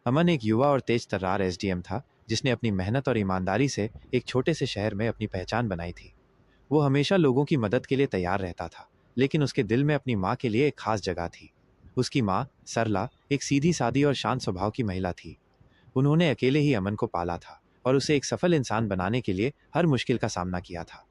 अमन एक युवा और तेज तर्रार एसडीएम था जिसने अपनी मेहनत और ईमानदारी से एक छोटे से शहर में अपनी पहचान बनाई थी। वो हमेशा लोगों की मदद के लिए तैयार रहता था, लेकिन उसके दिल में अपनी माँ के लिए एक खास जगह थी। उसकी माँ सरला एक सीधी सादी और शांत स्वभाव की महिला थी। उन्होंने अकेले ही अमन को पाला था और उसे एक सफल इंसान बनाने के लिए हर मुश्किल का सामना किया था।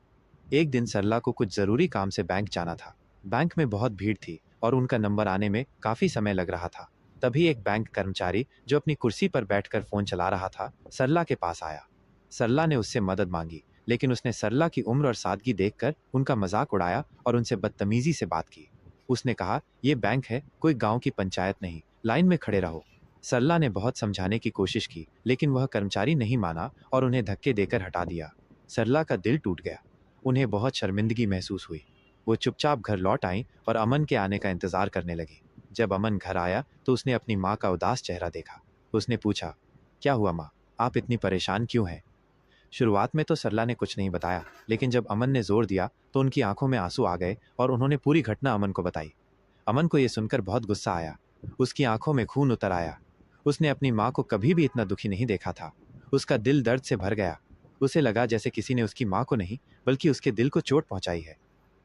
एक दिन सरला को कुछ जरूरी काम से बैंक जाना था। बैंक में बहुत भीड़ थी और उनका नंबर आने में काफी समय लग रहा था। तभी एक बैंक कर्मचारी जो अपनी कुर्सी पर बैठकर फोन चला रहा था, सरला के पास आया। सरला ने उससे मदद मांगी, लेकिन उसने सरला की उम्र और सादगी देखकर उनका मजाक उड़ाया और उनसे बदतमीजी से बात की। उसने कहा, ये बैंक है, कोई गांव की पंचायत नहीं, लाइन में खड़े रहो। सरला ने बहुत समझाने की कोशिश की, लेकिन वह कर्मचारी नहीं माना और उन्हें धक्के देकर हटा दिया। सरला का दिल टूट गया। उन्हें बहुत शर्मिंदगी महसूस हुई। वो चुपचाप घर लौट आई और अमन के आने का इंतजार करने लगी। जब अमन घर आया तो उसने अपनी माँ का उदास चेहरा देखा। उसने पूछा, क्या हुआ माँ, आप इतनी परेशान क्यों हैं? शुरुआत में तो सरला ने कुछ नहीं बताया, लेकिन जब अमन ने जोर दिया तो उनकी आंखों में आंसू आ गए और उन्होंने पूरी घटना अमन को बताई। अमन को यह सुनकर बहुत गुस्सा आया। उसकी आंखों में खून उतर आया। उसने अपनी माँ को कभी भी इतना दुखी नहीं देखा था। उसका दिल दर्द से भर गया। उसे लगा जैसे किसी ने उसकी माँ को नहीं, बल्कि उसके दिल को चोट पहुंचाई है।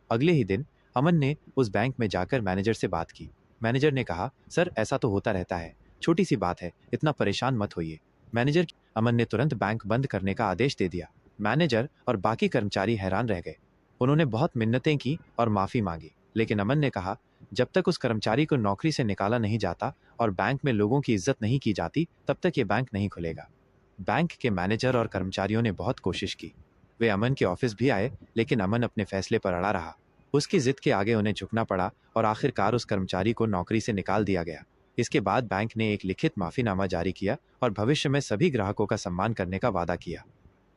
अगले ही दिन अमन ने उस बैंक में जाकर मैनेजर से बात की। मैनेजर ने कहा, सर ऐसा तो होता रहता है, छोटी सी बात है, इतना परेशान मत होइए। मैनेजर अमन ने तुरंत बैंक बंद करने का आदेश दे दिया। मैनेजर और बाकी कर्मचारी हैरान रह गए। उन्होंने बहुत मिन्नतें की और माफी मांगी, लेकिन अमन ने कहा, जब तक उस कर्मचारी को नौकरी से निकाला नहीं जाता और बैंक में लोगों की इज्जत नहीं की जाती, तब तक ये बैंक नहीं खुलेगा। बैंक के मैनेजर और कर्मचारियों ने बहुत कोशिश की। वे अमन के ऑफिस भी आए, लेकिन अमन अपने फैसले पर अड़ा रहा। उसकी जिद के आगे उन्हें झुकना पड़ा और आखिरकार उस कर्मचारी को नौकरी से निकाल दिया गया। इसके बाद बैंक ने एक लिखित माफीनामा जारी किया और भविष्य में सभी ग्राहकों का सम्मान करने का वादा किया।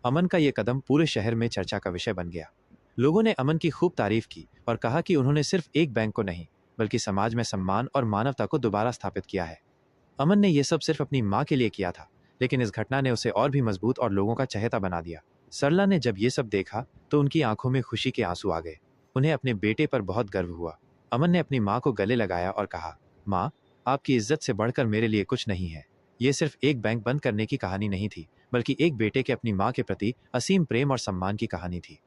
अमन का यह कदम पूरे शहर में चर्चा का विषय बन गया। लोगों ने अमन की खूब तारीफ की और कहा कि उन्होंने सिर्फ एक बैंक को नहीं, बल्कि समाज में सम्मान और मानवता को दोबारा स्थापित किया है। अमन ने यह सब सिर्फ अपनी माँ के लिए किया था, लेकिन इस घटना ने उसे और भी मजबूत और लोगों का चहेता बना दिया। सरला ने जब ये सब देखा तो उनकी आंखों में खुशी के आंसू आ गए। उन्हें अपने बेटे पर बहुत गर्व हुआ। अमन ने अपनी माँ को गले लगाया और कहा, माँ, आपकी इज्जत से बढ़कर मेरे लिए कुछ नहीं है। ये सिर्फ एक बैंक बंद करने की कहानी नहीं थी, बल्कि एक बेटे के अपनी माँ के प्रति असीम प्रेम और सम्मान की कहानी थी।